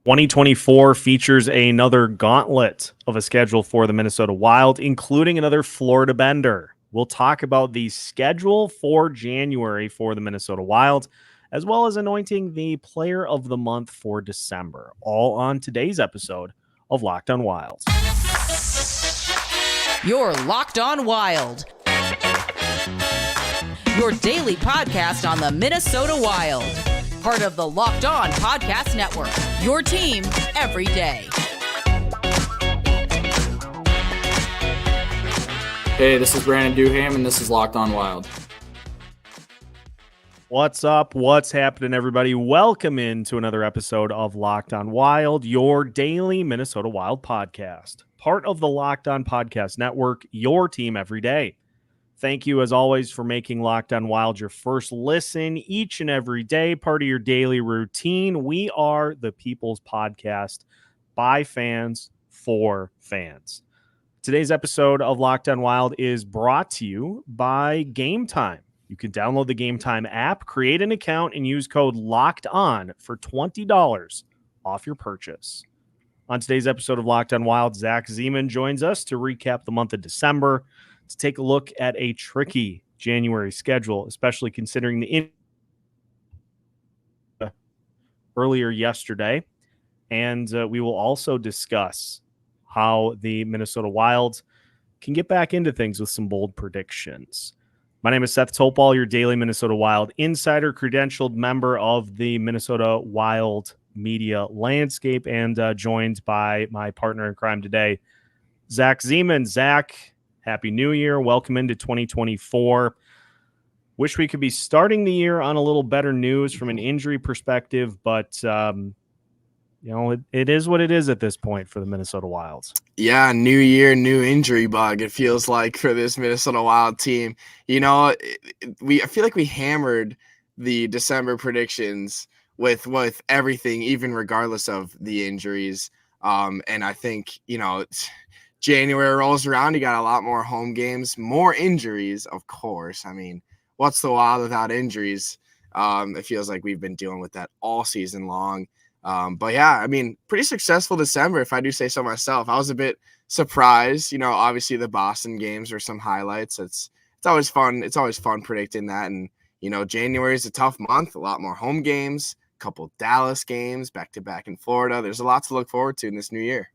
2024 features another gauntlet of a schedule for the Minnesota Wild, including another Florida bender. We'll talk about the schedule for January for the Minnesota Wild, as well as anointing the player of the month for December, all on today's episode of Locked on Wild. You're Locked on Wild, your daily podcast on the Minnesota Wild. Part of the Locked On Podcast Network, your team every day. Hey, this is Brandon Duham, and this is Locked on Wild. What's up? What's happening, everybody? Welcome into another episode of Locked on Wild, your daily Minnesota Wild podcast. Part of the Locked on Podcast Network, your team every day. Thank you, as always, for making Locked on Wild your first listen each and every day, part of your daily routine. We are the People's Podcast by fans for fans. Today's episode of Locked on Wild is brought to you by Game Time. You can download the Game Time app, create an account, and use code LOCKEDON for $20 off your purchase. On today's episode of Locked on Wild, Zach Zeman joins us to recap the month of December, to take a look at a tricky January schedule, especially considering the earlier yesterday. And we will also discuss how the Minnesota Wild can get back into things with some bold predictions. My name is Seth Topal, your daily Minnesota Wild insider, credentialed member of the Minnesota Wild media landscape, and joined by my partner in crime today, Zach Zeman. Zach, Happy New Year. Welcome into 2024. Wish we could be starting the year on a little better news from an injury perspective, but, it is what it is at this point for the Minnesota Wilds. Yeah, new year, new injury bug, it feels like, for this Minnesota Wild team. I feel like we hammered the December predictions with everything, even regardless of the injuries. And I think, January rolls around, you got a lot more home games, more injuries, of course. I mean, what's the Wild without injuries? It feels like we've been dealing with that all season long. But yeah, I mean, pretty successful December, if I do say so myself. I was a bit surprised. Obviously the Boston games were some highlights. It's always fun. It's always fun predicting that. And, January is a tough month, a lot more home games, a couple Dallas games back-to-back in Florida. There's a lot to look forward to in this new year.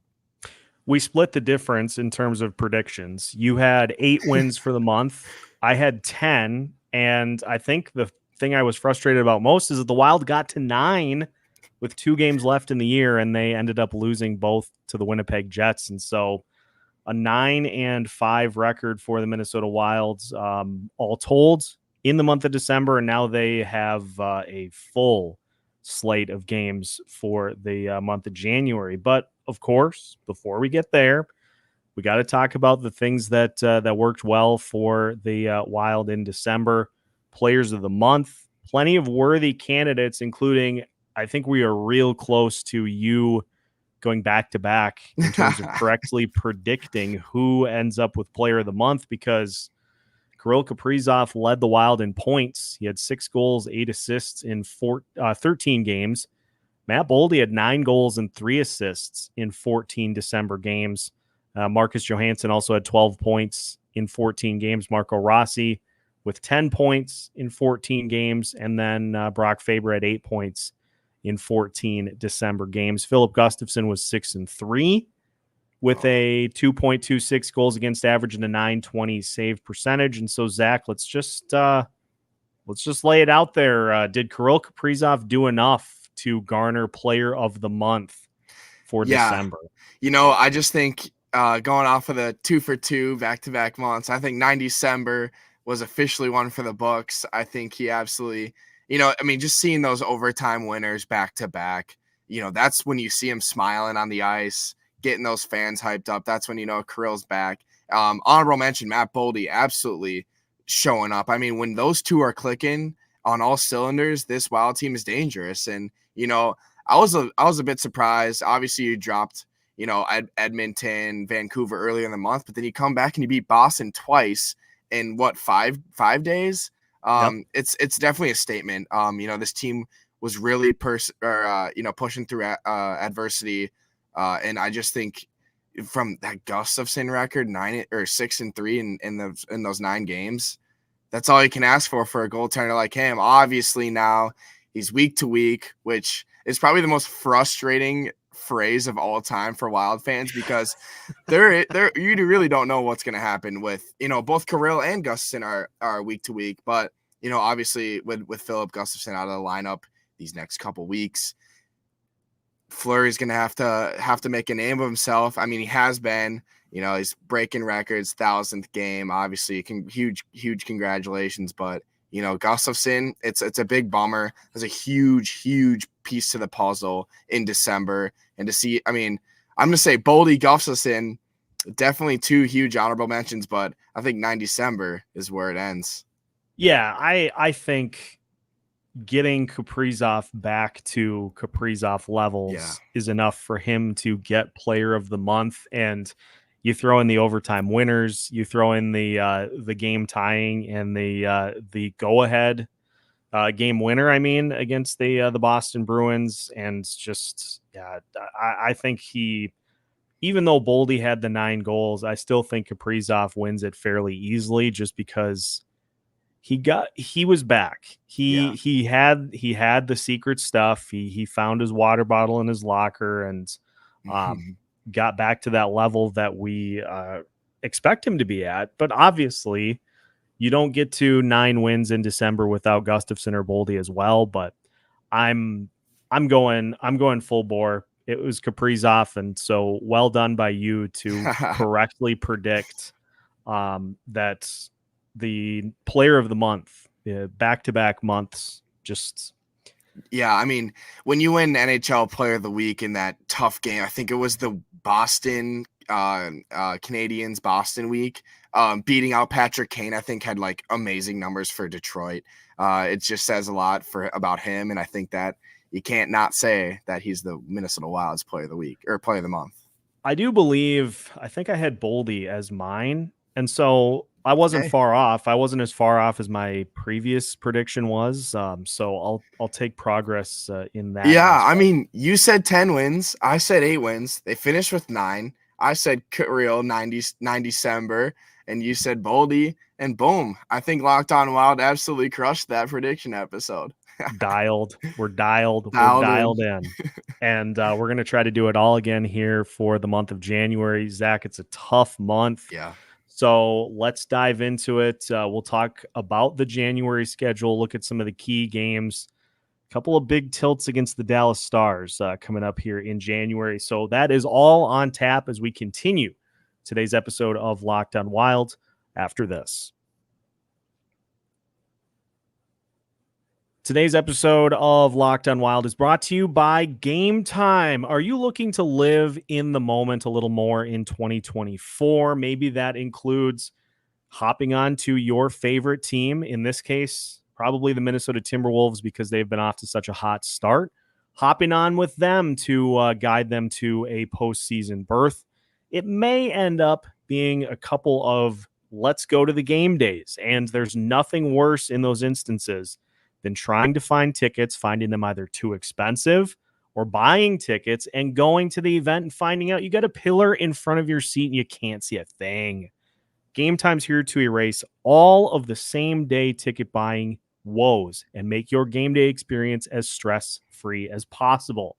We split the difference in terms of predictions. You had 8 wins for the month. I had 10. And I think the thing I was frustrated about most is that the Wild got to 9 with 2 games left in the year, and they ended up losing both to the Winnipeg Jets. And so a 9-5 record for the Minnesota Wilds, all told, in the month of December. And now they have a full slate of games for the month of January. But of course, before we get there, we got to talk about the things that worked well for the Wild in December. Players of the month, plenty of worthy candidates, including, I think we are real close to you going back to back in terms of correctly predicting who ends up with player of the month, because Kirill Kaprizov led the Wild in points. He had 6 goals, 8 assists in 13 games. Matt Boldy had 9 goals and 3 assists in 14 December games. Marcus Johansson also had 12 points in 14 games. Marco Rossi with 10 points in 14 games. And then Brock Faber had 8 points in 14 December games. Filip Gustavsson was 6-3 with a 2.26 goals against average and a .920 save percentage. And so, Zach, let's just lay it out there. Did Kirill Kaprizov do enough to garner player of the month for December? I just think going off of the 2 for 2 back-to-back months, I think 9 December was officially one for the books. I think he absolutely, just seeing those overtime winners back-to-back, that's when you see him smiling on the ice, getting those fans hyped up. That's when Kirill's back. Honorable mention, Matt Boldy, absolutely showing up. I mean, when those two are clicking on all cylinders, this Wild team is dangerous. And, I was a bit surprised. Obviously, you dropped, Edmonton, Vancouver earlier in the month, but then you come back and you beat Boston twice in 5 days. Yep. It's definitely a statement. This team was really pushing through adversity. And I just think from that Gustavsson record, 6-3 in those 9 games, that's all you can ask for a goaltender like him. Obviously now he's week to week, which is probably the most frustrating phrase of all time for Wild fans, because you really don't know what's going to happen with, both Kirill and Gustavsson are week to week, but obviously with Filip Gustavsson out of the lineup these next couple weeks, Fleury's going to have to make a name of himself. I mean, he has been, he's breaking records, 1,000th game, obviously huge congratulations, but Gustavsson, it's a big bummer. There's a huge piece to the puzzle in December, and to see, I mean, I'm going to say Boldy, Gustavsson, definitely 2 huge honorable mentions, but I think 9 December is where it ends. Yeah, I think getting Kaprizov back to Kaprizov levels is enough for him to get player of the month. And you throw in the overtime winners, you throw in the game tying and the go ahead game winner, against the Boston Bruins. And just, I think even though Boldy had the 9 goals, I still think Kaprizov wins it fairly easily, just because he was back. He had the secret stuff. He found his water bottle in his locker and got back to that level that we expect him to be at. But obviously, you don't get to 9 wins in December without Gustavsson or Boldy as well. But I'm going full bore. It was Kaprizov, and so well done by you to correctly predict that the player of the month, back-to-back months, just... Yeah, I mean, when you win NHL Player of the Week in that tough game, I think it was the Boston Canadiens Boston week, beating out Patrick Kane, I think had like amazing numbers for Detroit. It just says a lot about him, and I think that you can't not say that he's the Minnesota Wild's Player of the Week or Player of the Month. I think I had Boldy as mine, and so I wasn't far off. I wasn't as far off as my previous prediction was. So I'll take progress in that. Yeah, aspect. I mean, you said 10 wins. I said 8 wins. They finished with 9. I said Kirill 9 December, and you said Boldy, and boom. I think Locked On Wild absolutely crushed that prediction episode. We're dialed in. And we're going to try to do it all again here for the month of January. Zach, it's a tough month. Yeah. So let's dive into it. We'll talk about the January schedule, look at some of the key games, a couple of big tilts against the Dallas Stars coming up here in January. So that is all on tap as we continue today's episode of Locked On Wild after this. Today's episode of Locked On Wild is brought to you by Game Time. Are you looking to live in the moment a little more in 2024? Maybe that includes hopping on to your favorite team, in this case, probably the Minnesota Timberwolves, because they've been off to such a hot start. Hopping on with them to guide them to a postseason berth. It may end up being a couple of let's go to the game days, and there's nothing worse in those instances than trying to find tickets, finding them either too expensive, or buying tickets and going to the event and finding out you got a pillar in front of your seat and you can't see a thing. Game Time's here to erase all of the same day ticket buying woes and make your game day experience as stress-free as possible.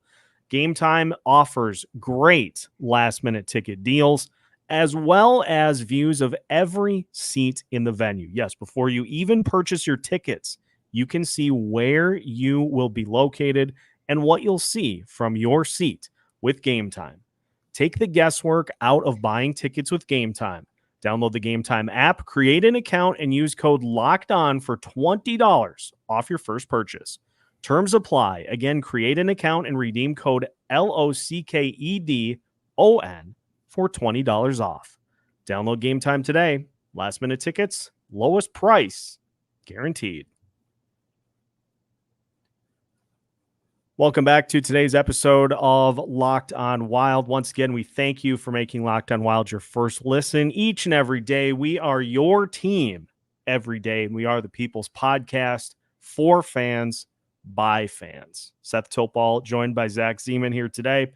Game Time offers great last-minute ticket deals, as well as views of every seat in the venue. Yes, before you even purchase your tickets, you can see where you will be located and what you'll see from your seat with Game Time. Take the guesswork out of buying tickets with Game Time. Download the Game Time app, create an account, and use code LOCKEDON for $20 off your first purchase. Terms apply. Again, create an account and redeem code LOCKEDON for $20 off. Download Game Time today. Last minute tickets, lowest price, guaranteed. Welcome back to today's episode of Locked On Wild. Once again, we thank you for making Locked On Wild your first listen each and every day. We are your team every day, and we are the People's Podcast for fans by fans. Seth Topal joined by Zach Zeman here today.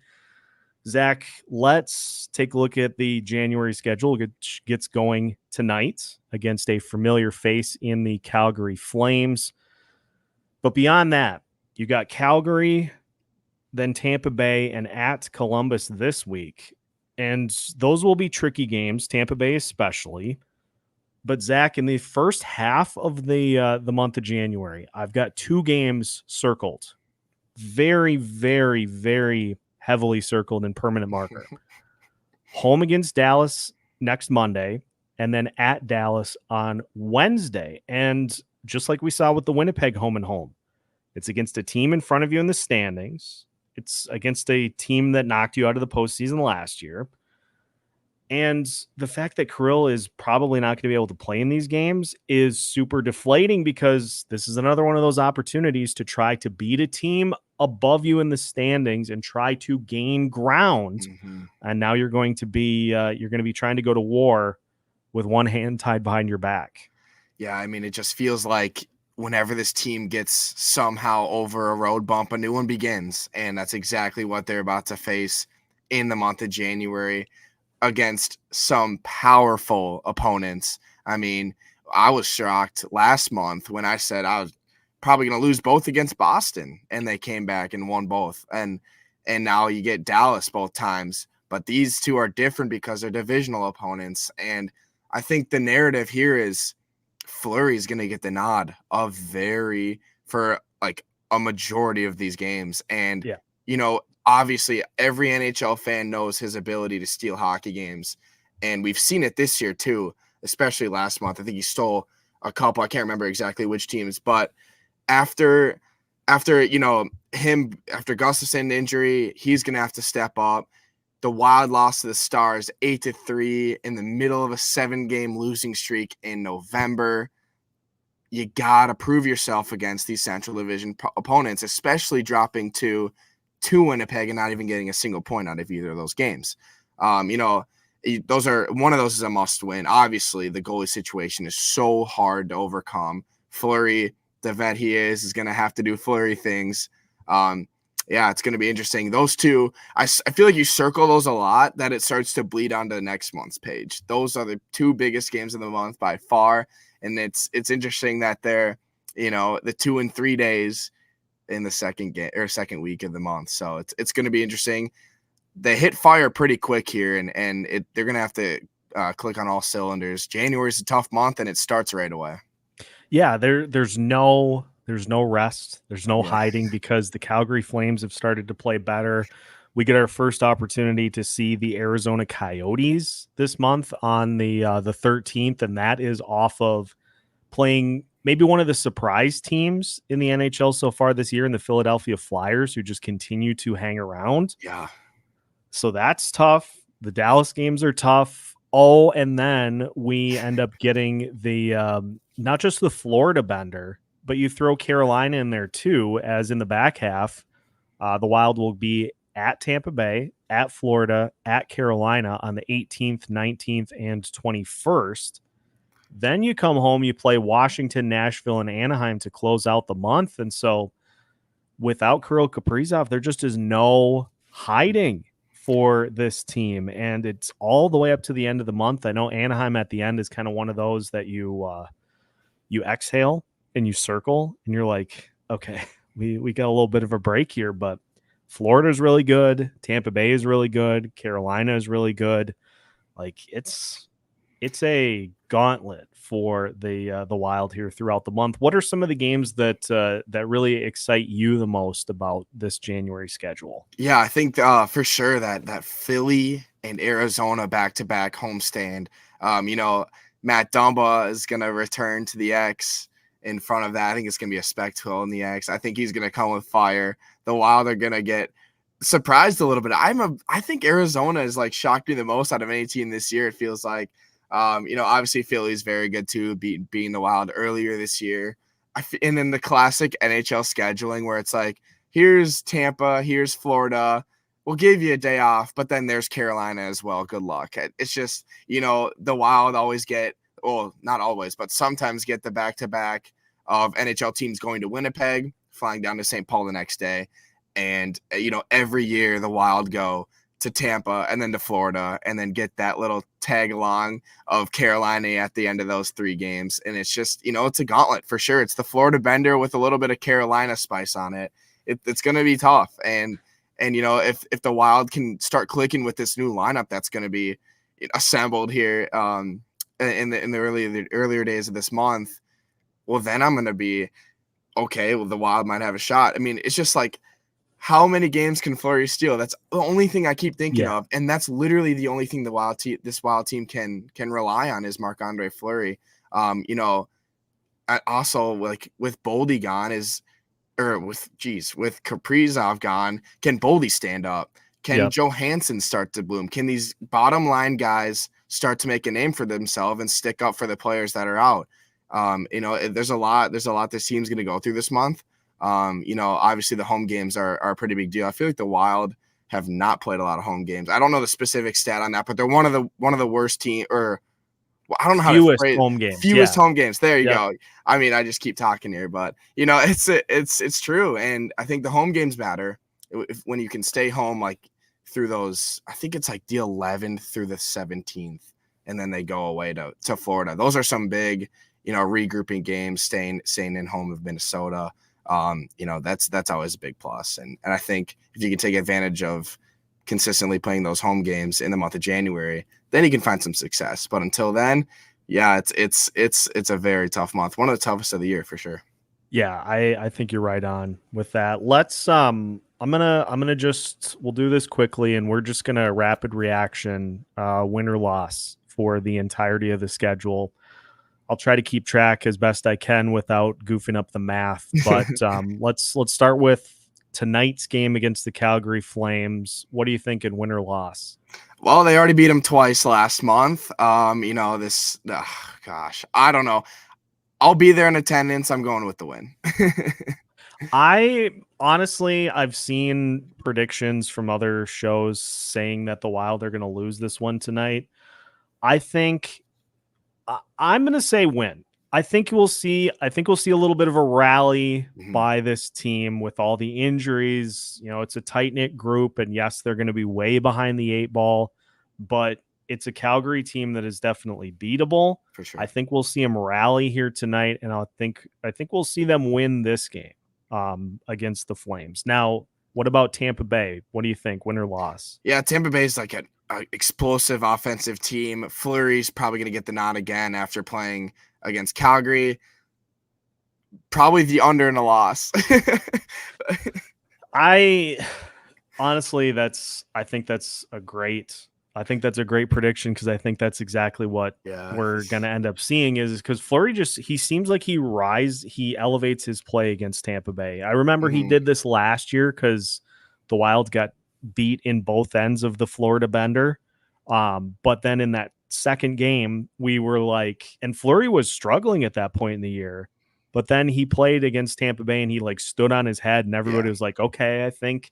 Zach, let's take a look at the January schedule, which gets going tonight against a familiar face in the Calgary Flames. But beyond that, you got Calgary, then Tampa Bay, and at Columbus this week. And those will be tricky games, Tampa Bay especially. But Zach, in the first half of the month of January, I've got 2 games circled. Very, very, very heavily circled in permanent marker. Home against Dallas next Monday, and then at Dallas on Wednesday. And just like we saw with the Winnipeg home and home, it's against a team in front of you in the standings. It's against a team that knocked you out of the postseason last year. And the fact that Kirill is probably not going to be able to play in these games is super deflating, because this is another one of those opportunities to try to beat a team above you in the standings and try to gain ground. Mm-hmm. And now you're going to be trying to go to war with one hand tied behind your back. Yeah, I mean, it just feels like whenever this team gets somehow over a road bump, a new one begins. And that's exactly what they're about to face in the month of January against some powerful opponents. I mean, I was shocked last month when I said I was probably going to lose both against Boston, and they came back and won both. And now you get Dallas both times. But these two are different because they're divisional opponents. And I think the narrative here is Fleury is going to get the nod for like a majority of these games. And, obviously every NHL fan knows his ability to steal hockey games. And we've seen it this year too, especially last month. I think he stole a couple. I can't remember exactly which teams, but after Gustavsson injury, he's going to have to step up. The Wild lost to the Stars 8-3 in the middle of a 7-game losing streak in November. You got to prove yourself against these Central Division opponents, especially dropping to Winnipeg and not even getting a single point out of either of those games. One of those is a must win. Obviously, the goalie situation is so hard to overcome. Fleury, the vet he is going to have to do Fleury things. It's going to be interesting. Those two, I feel like you circle those a lot, that it starts to bleed onto the next month's page. Those are the 2 biggest games of the month by far. And it's interesting that they're, the 2 and 3 days in the second week of the month. So it's going to be interesting. They hit fire pretty quick here, and they're going to have to click on all cylinders. January is a tough month, and it starts right away. Yeah, there's no rest. There's no hiding, because the Calgary Flames have started to play better. We get our first opportunity to see the Arizona Coyotes this month on the 13th, and that is off of playing maybe one of the surprise teams in the NHL so far this year, in the Philadelphia Flyers, who just continue to hang around. Yeah. So that's tough. The Dallas games are tough. Oh, and then we end up getting the not just the Florida bender, but you throw Carolina in there too, as in the back half. The Wild will be at Tampa Bay, at Florida, at Carolina on the 18th, 19th, and 21st. Then you come home, you play Washington, Nashville, and Anaheim to close out the month. And so without Kirill Kaprizov, there just is no hiding for this team. And it's all the way up to the end of the month. I know Anaheim at the end is kind of one of those that you exhale and you circle and you're like, okay, we got a little bit of a break here, but Florida is really good. Tampa Bay is really good. Carolina is really good. Like it's a gauntlet for the Wild here throughout the month. What are some of the games that really excite you the most about this January schedule? Yeah, I think for sure that Philly and Arizona back-to-back homestand. Matt Dumba is going to return to the X in front of that. I think it's going to be a spectacle in the X. I think he's going to come with fire. The Wild are going to get surprised a little bit. I think Arizona is like shocked me the most out of any team this year. It feels like, obviously Philly's very good too, beating the Wild earlier this year. And then the classic NHL scheduling where it's like, here's Tampa, here's Florida. We'll give you a day off, but then there's Carolina as well. Good luck. It's just, the Wild always get, well, not always, but sometimes get the back-to-back of NHL teams going to Winnipeg, flying down to St. Paul the next day. And, every year the Wild go to Tampa and then to Florida and then get that little tag along of Carolina at the end of those 3 games. And it's just, it's a gauntlet for sure. It's the Florida bender with a little bit of Carolina spice on it. It's going to be tough. And if the Wild can start clicking with this new lineup that's going to be assembled here in the earlier days of this month, well, then I'm going to be okay. Well, the Wild might have a shot. I mean, it's just like, how many games can Fleury steal? That's the only thing I keep thinking of, and that's literally the only thing this Wild team can rely on is Marc-Andre Fleury. Also, like with Boldy gone with Kaprizov gone, can Boldy stand up? Can Johansson start to bloom? Can these bottom line guys start to make a name for themselves and stick up for the players that are out? There's a lot this team's going to go through this month. Obviously the home games are a pretty big deal. I feel like the Wild have not played a lot of home games. I don't know the specific stat on that, but they're one of the worst team, or I don't know how to phrase home games. Fewest home games. There you go. I mean, I just keep talking here, but it's true. And I think the home games matter when you can stay home, like through those, I think it's like the 11th through the 17th. And then they go away to Florida. Those are some big, regrouping games, staying in home of Minnesota. That's always a big plus. And I think if you can take advantage of consistently playing those home games in the month of January, then you can find some success. But until then, it's a very tough month. One of the toughest of the year for sure. Yeah, I think you're right on with that. Let's we'll do this quickly and we're just gonna rapid reaction win or loss for the entirety of the schedule. I'll try to keep track as best I can without goofing up the math. But let's start with tonight's game against the Calgary Flames. What do you think in win or loss? Well, they already beat them twice last month. I don't know. I'll be there in attendance. I'm going with the win. I've seen predictions from other shows saying that the Wild are going to lose this one tonight. I think I'm going to say win. I think we'll see a little bit of a rally by this team with all the injuries. It's a tight-knit group, and yes, they're going to be way behind the 8 ball, but it's a Calgary team that is definitely beatable. For sure. I think we'll see them rally here tonight, and I think we'll see them win this game against the Flames. Now, what about Tampa Bay? What do you think, win or loss? Yeah, Tampa Bay is like an explosive offensive team. Fleury's probably going to get the nod again after playing against Calgary. Probably the under in a loss. I think that's a great prediction, because I think that's exactly what we're going to end up seeing is because Fleury he seems like he elevates his play against Tampa Bay. I remember he did this last year because the Wild got beat in both ends of the Florida bender. But then in that second game, we were like, and Fleury was struggling at that point in the year, but then he played against Tampa Bay and he like stood on his head and everybody was like, okay, I think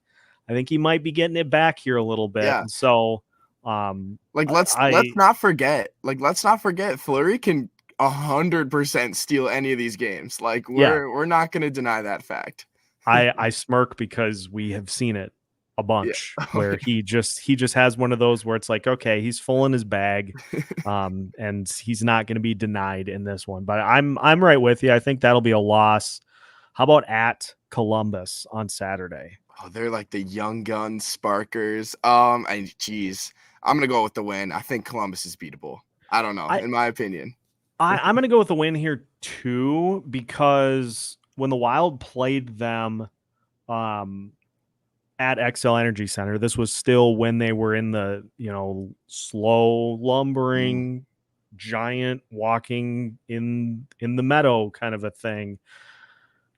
he might be getting it back here a little bit. Yeah. And so, let's not forget Fleury can 100% steal any of these games. Like we're not going to deny that fact. I smirk because we have seen it a bunch where he just has one of those where it's like, okay, he's full in his bag, and he's not going to be denied in this one. But I'm right with you. I think that'll be a loss. How about at Columbus on Saturday? Oh, they're like the young gun sparkers. I'm gonna go with the win. I think Columbus is beatable. I don't know, in my opinion. I'm gonna go with the win here too, because when the Wild played them at XL Energy Center, this was still when they were in the slow lumbering giant walking in the meadow kind of a thing.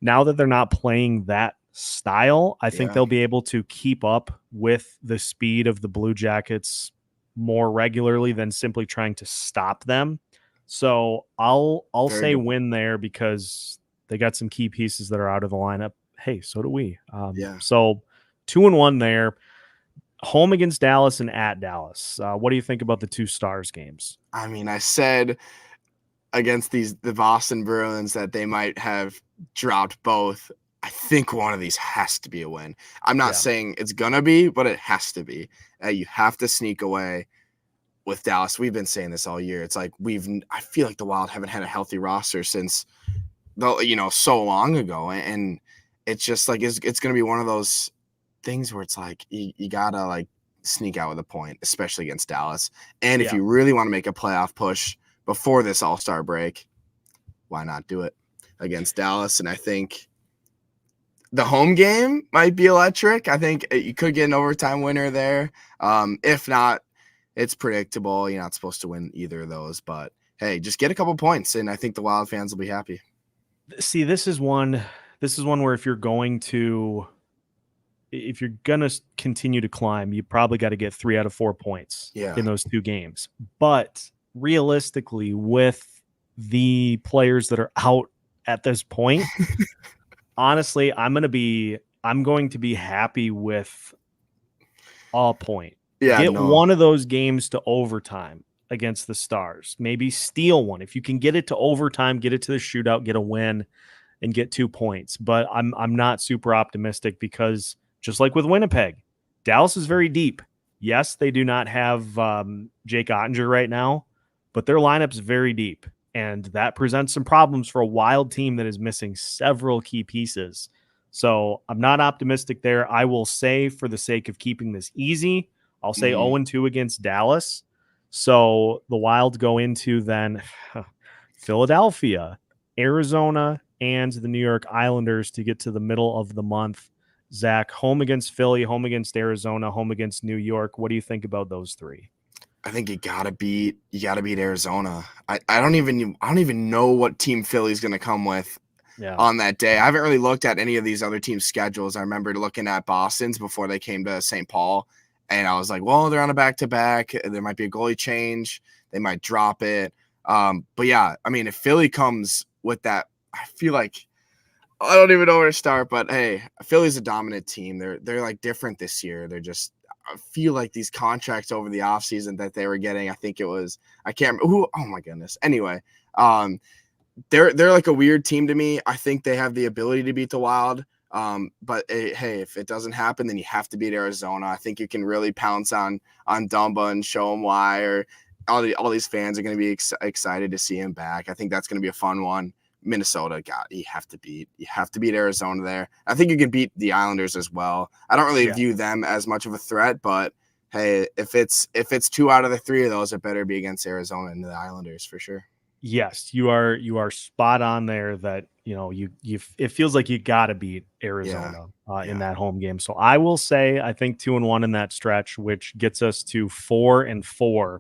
Now that they're not playing that style, I think they'll be able to keep up with the speed of the Blue Jackets more regularly than simply trying to stop them. So I'll say win there because they got some key pieces that are out of the lineup. Hey, so do we. So 2-1 there. Home against Dallas and at Dallas. What do you think about the two Stars games? I mean, I said against the Boston Bruins that they might have dropped both I think one of these has to be a win. I'm not Yeah. saying it's going to be, but it has to be. You have to sneak away with Dallas. We've been saying this all year. It's like I feel like the Wild haven't had a healthy roster since so long ago. And it's just like, it's going to be one of those things where it's like, you got to like sneak out with a point, especially against Dallas. And if you really want to make a playoff push before this All-Star break, why not do it against Dallas? And I think the home game might be electric. I think you could get an overtime winner there. If not, it's predictable. You're not supposed to win either of those, but hey, just get a couple points, and I think the Wild fans will be happy. See, this is one where if you're going to continue to climb, you probably got to get 3 out of 4 points in those 2 games. But realistically, with the players that are out at this point, honestly, I'm going to be happy with a point. Get one of those games to overtime against the Stars. Maybe steal one. If you can get it to overtime, get it to the shootout, get a win, and get 2 points. But I'm not super optimistic because just like with Winnipeg, Dallas is very deep. Yes, they do not have Jake Ottinger right now, but their lineup's very deep. And that presents some problems for a Wild team that is missing several key pieces. So I'm not optimistic there. I will say, for the sake of keeping this easy, I'll say 0-2 against Dallas. So the Wild go into then Philadelphia, Arizona, and the New York Islanders to get to the middle of the month. Zach, home against Philly, home against Arizona, home against New York. What do you think about those 3? I think you gotta beat Arizona. I don't even know what team Philly's gonna come with on that day. I haven't really looked at any of these other teams' schedules. I remember looking at Boston's before they came to St. Paul, and I was like, well, they're on a back-to-back. There might be a goalie change. They might drop it. But yeah, I mean, if Philly comes with that, I feel like I don't even know where to start. But hey, Philly's a dominant team. They're like different this year. They're just, I feel like these contracts over the offseason that they were getting, I think it was, I can't remember who. Oh my goodness. Anyway, they're like a weird team to me. I think they have the ability to beat the Wild. But hey, if it doesn't happen, then you have to beat Arizona. I think you can really pounce on Dumba and show them why, or all these fans are going to be excited to see him back. I think that's going to be a fun one. Minnesota, you have to beat Arizona there. I think you can beat the Islanders as well. I don't really view them as much of a threat, but hey, if it's 2 out of the 3 of those, it better be against Arizona and the Islanders for sure. Yes, you are spot on there that, it feels like you got to beat Arizona in that home game. So I will say, I think 2-1 in that stretch, which gets us to 4-4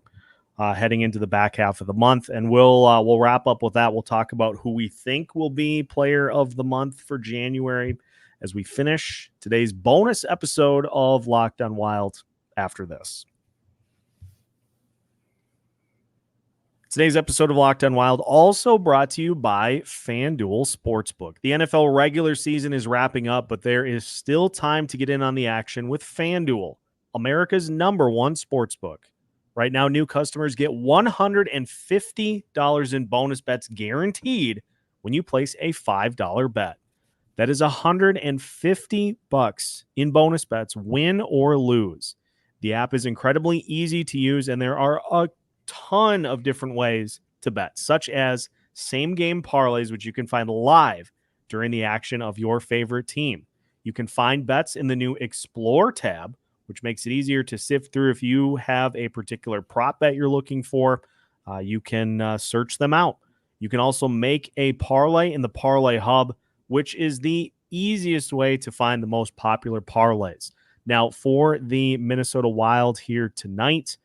heading into the back half of the month. And we'll wrap up with that. We'll talk about who we think will be player of the month for January as we finish today's bonus episode of Locked on Wild after this. Today's episode of Locked on Wild also brought to you by FanDuel Sportsbook. The NFL regular season is wrapping up, but there is still time to get in on the action with FanDuel, America's #1 sportsbook. Right now, new customers get $150 in bonus bets guaranteed when you place a $5 bet. That is $150 in bonus bets, win or lose. The app is incredibly easy to use, and there are a ton of different ways to bet, such as same game parlays, which you can find live during the action of your favorite team. You can find bets in the new Explore tab, which makes it easier to sift through. If you have a particular prop bet you're looking for, you can search them out. You can also make a parlay in the Parlay Hub, which is the easiest way to find the most popular parlays. Now, for the Minnesota Wild here tonight,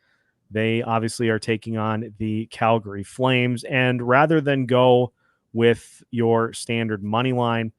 they obviously are taking on the Calgary Flames. And rather than go with your standard money line,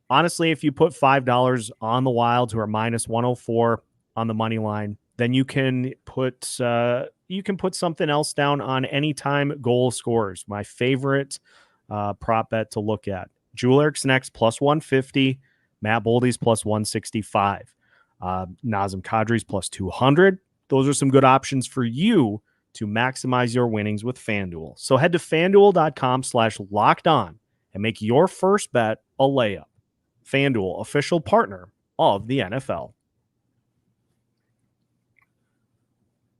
honestly, if you put $5 on the Wild, who are -104 on the money line, then you can put something else down on anytime goal scorers. My favorite prop bet to look at: Joel Eriksson X +150, Matt Boldy's +165, Nazem Kadri's +200. Those are some good options for you to maximize your winnings with FanDuel. So head to FanDuel.com/lockedon and make your first bet a layup. FanDuel, official partner of the NFL.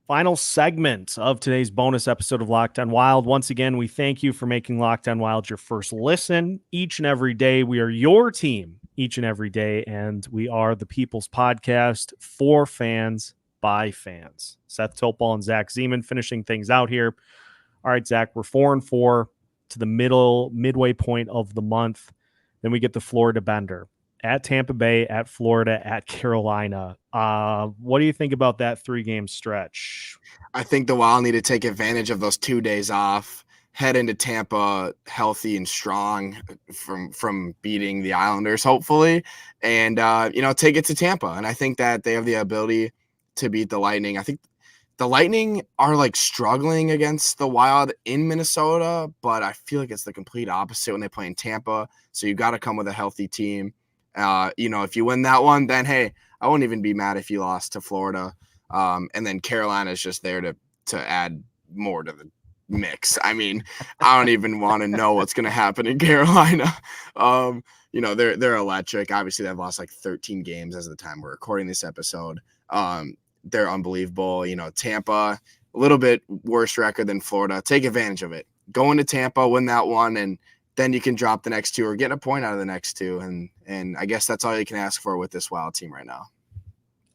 Final segment of today's bonus episode of Locked On Wild. Once again, we thank you for making Locked On Wild your first listen each and every day. We are your team each and every day, and we are the People's Podcast for fans by fans. Seth Topol and Zach Zeman finishing things out here. All right, Zach, we're 4-4 to the midway point of the month. Then we get the Florida Bender at Tampa Bay, at Florida, at Carolina. What do you think about that 3-game stretch? I think the Wild need to take advantage of those 2 days off, head into Tampa healthy and strong from beating the Islanders, hopefully, and take it to Tampa. And I think that they have the ability to beat the Lightning. I think the Lightning are like struggling against the Wild in Minnesota, but I feel like it's the complete opposite when they play in Tampa. So you got to come with a healthy team. If you win that one, then hey, I wouldn't even be mad if you lost to Florida. And then Carolina is just there to add more to the mix. I mean, I don't even want to know what's going to happen in Carolina. They're electric. Obviously, they've lost like 13 games as of the time we're recording this episode. They're unbelievable. Tampa, a little bit worse record than Florida. Take advantage of it. Go into Tampa, win that one, and then you can drop the next 2 or get a point out of the next 2. And I guess that's all you can ask for with this Wild team right now.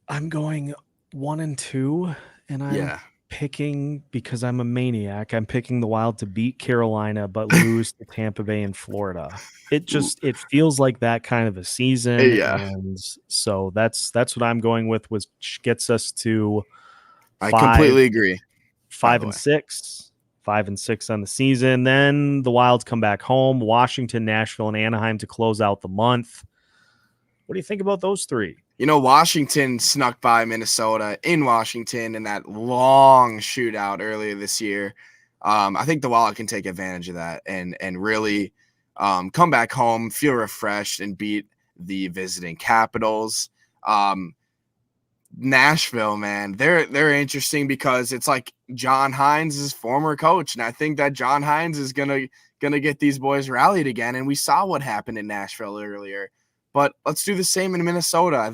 I'm going 1-2, and I'm picking, because I'm a maniac, I'm picking the Wild to beat Carolina but lose to Tampa Bay and Florida. It feels like that kind of a season. And so that's what I'm going with, which gets us to I completely agree. 5-6. 5-6 on the season. Then the Wild come back home, Washington, Nashville, and Anaheim to close out the month. What do you think about those 3? Washington snuck by Minnesota in Washington in that long shootout earlier this year. I think the Wild can take advantage of that and really come back home, feel refreshed, and beat the visiting Capitals. Nashville, man, they're interesting because it's like John Hines' former coach, and I think that John Hines is gonna get these boys rallied again. And we saw what happened in Nashville earlier, but let's do the same in Minnesota.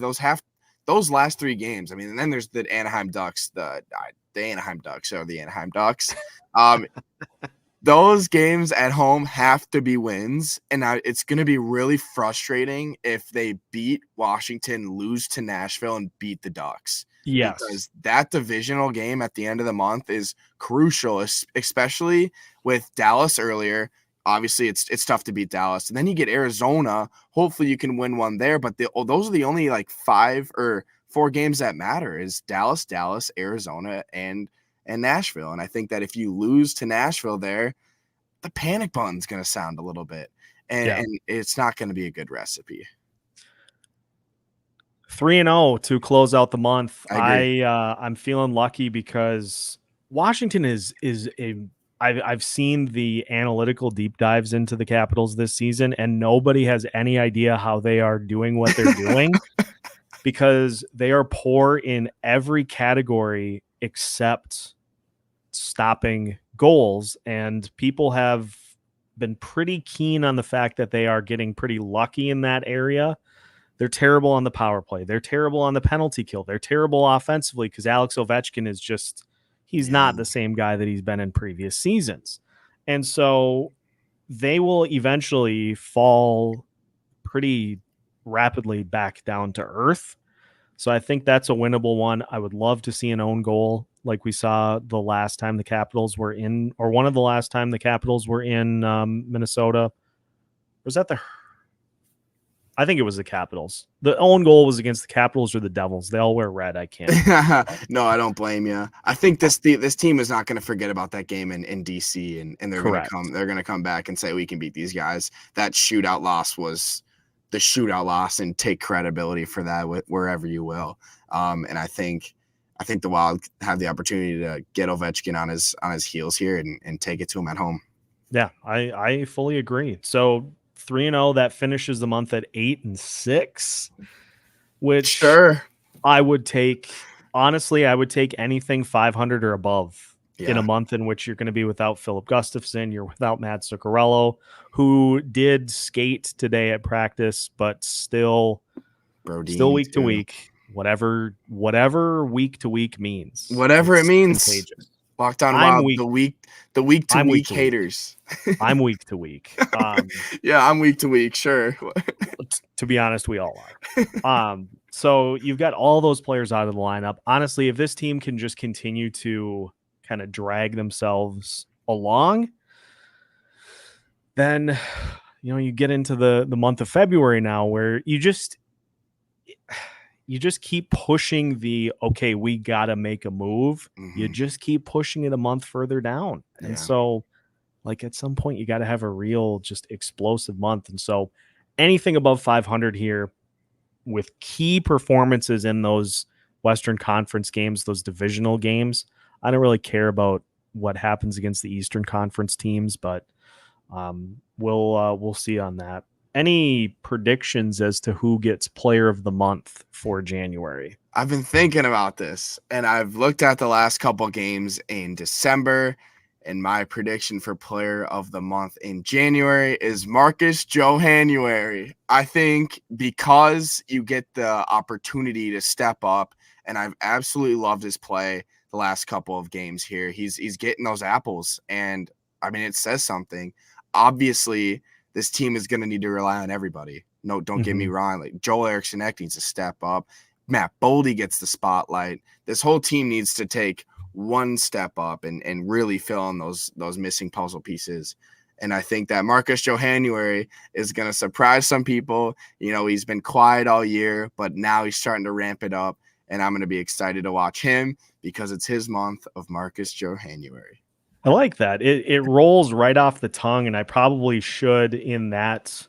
Those last 3 games. I mean, and then there's the Anaheim Ducks. The Anaheim Ducks are the Anaheim Ducks. Those games at home have to be wins, and it's going to be really frustrating if they beat Washington, lose to Nashville, and beat the Ducks. Yes. Because that divisional game at the end of the month is crucial, especially with Dallas earlier. Obviously, it's tough to beat Dallas. And then you get Arizona. Hopefully, you can win one there. But those are the only like 5 or 4 games that matter is Dallas, Arizona, and Nashville. And I think that if you lose to Nashville there, the panic button's going to sound a little bit, and it's not going to be a good recipe. 3-0 to close out the month. I'm feeling lucky because Washington I've seen the analytical deep dives into the Capitals this season, and nobody has any idea how they are doing what they're doing because they are poor in every category except stopping goals, and people have been pretty keen on the fact that they are getting pretty lucky in that area. They're terrible on the power play. They're terrible on the penalty kill. They're terrible offensively because Alex Ovechkin is just he's not the same guy that he's been in previous seasons. And so they will eventually fall pretty rapidly back down to earth. So I think that's a winnable one. I would love to see an own goal like we saw the last time the Capitals were in, or one of the last time the Capitals were in Minnesota. Was that I think it was the Capitals. The own goal was against the Capitals or the Devils. They all wear red. I can't. No, I don't blame you. I think this team is not going to forget about that game in DC, and they're going to come. They're going to come back and say we can beat these guys. That shootout loss was the shootout loss, and take credibility for that wherever you will. And I think the Wild have the opportunity to get Ovechkin on his heels here and take it to him at home. Yeah, I fully agree. So 3-0, that finishes the month at 8-6, which I would take. Honestly, I would take anything 500 or above in a month in which you're going to be without Filip Gustavsson, you're without Matt Zuccarello, who did skate today at practice, but still week to week, whatever week to week means. Whatever it means. Contagious. Locked On Wild, the week to week haters. I'm week to week. Yeah, I'm week to week, sure. To be honest, we all are. So you've got all those players out of the lineup. Honestly, if this team can just continue to kind of drag themselves along, then you get into the month of February now, where you just keep pushing okay, we gotta make a move. You just keep pushing it a month further down. And so like at some point you got to have a real just explosive month. And so anything above 500 here with key performances in those Western Conference games, those divisional games, I don't really care about what happens against the Eastern Conference teams, but we'll see on that. Any predictions as to who gets player of the month for January? I've been thinking about this, and I've looked at the last couple games in December, and my prediction for player of the month in January is Marcus Johansson. I think because you get the opportunity to step up, and I've absolutely loved his play the last couple of games here. He's getting those apples, and I mean, it says something. Obviously, this team is going to need to rely on everybody. No, don't get me wrong. Like Joel Eriksson Ek needs to step up. Matt Boldy gets the spotlight. This whole team needs to take one step up and really fill in those missing puzzle pieces. And I think that Marcus Johansson is going to surprise some people. He's been quiet all year, but now he's starting to ramp it up. And I'm going to be excited to watch him because it's his month of Marcus Johansson. I like that. It rolls right off the tongue, and I probably should, in that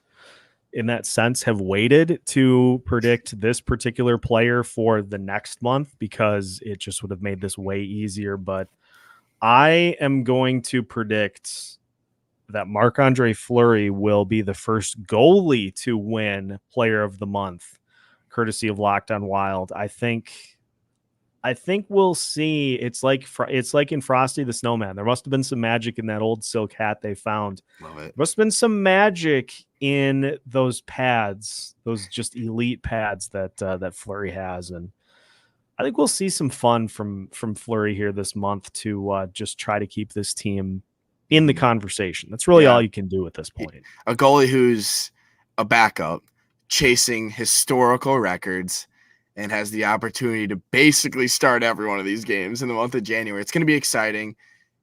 sense, have waited to predict this particular player for the next month because it just would have made this way easier. But I am going to predict that Marc-Andre Fleury will be the first goalie to win Player of the Month, courtesy of Locked On Wild. I think we'll see. It's like in Frosty the Snowman. There must have been some magic in that old silk hat they found. Love it. There must have been some magic in those pads, those just elite pads that Fleury has, and I think we'll see some fun from Fleury here this month to just try to keep this team in the conversation. That's really all you can do at this point. A goalie who's a backup, chasing historical records, and has the opportunity to basically start every one of these games in the month of January. It's going to be exciting.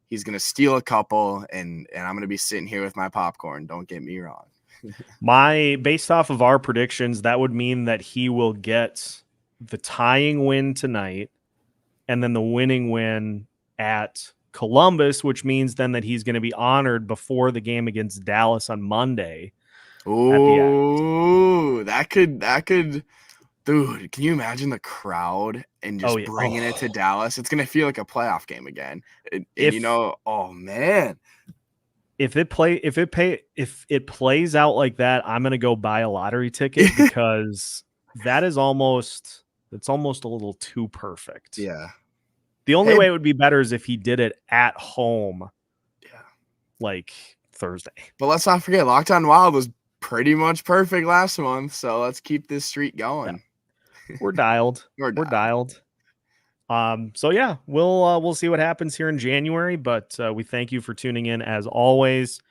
He's going to steal a couple, and I'm going to be sitting here with my popcorn. Don't get me wrong. Based off of our predictions, that would mean that he will get the tying win tonight and then the winning win at Columbus, which means then that he's going to be honored before the game against Dallas on Monday. Ooh, that could. Dude, can you imagine the crowd and just bringing it to Dallas? It's going to feel like a playoff game again. Oh man. If it plays out like that, I'm going to go buy a lottery ticket because it's almost a little too perfect. Yeah. The only way it would be better is if he did it at home. Yeah. Like Thursday. But let's not forget, Locked On Wild was pretty much perfect last month. So let's keep this streak going. Yeah. We're dialed. We're dialed. So yeah, we'll see what happens here in January, but we thank you for tuning in as always.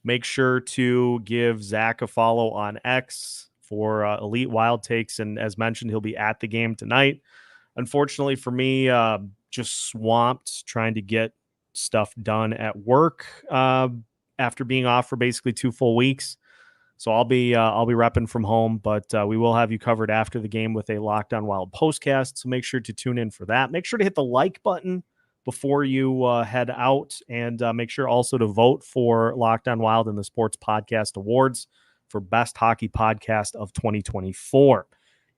Make sure to give Zach a follow on X for Elite Wild Takes, and as mentioned, he'll be at the game tonight. Unfortunately for me, just swamped trying to get stuff done at work after being off for basically 2 full weeks. So I'll be repping from home, but we will have you covered after the game with a Locked On Wild postcast. So make sure to tune in for that. Make sure to hit the like button before you head out, and make sure also to vote for Locked On Wild in the Sports Podcast Awards for Best Hockey Podcast of 2024.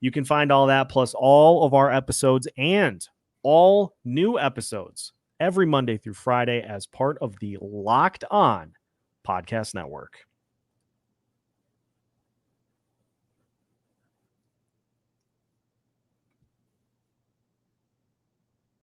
You can find all that plus all of our episodes and all new episodes every Monday through Friday as part of the Locked On Podcast Network.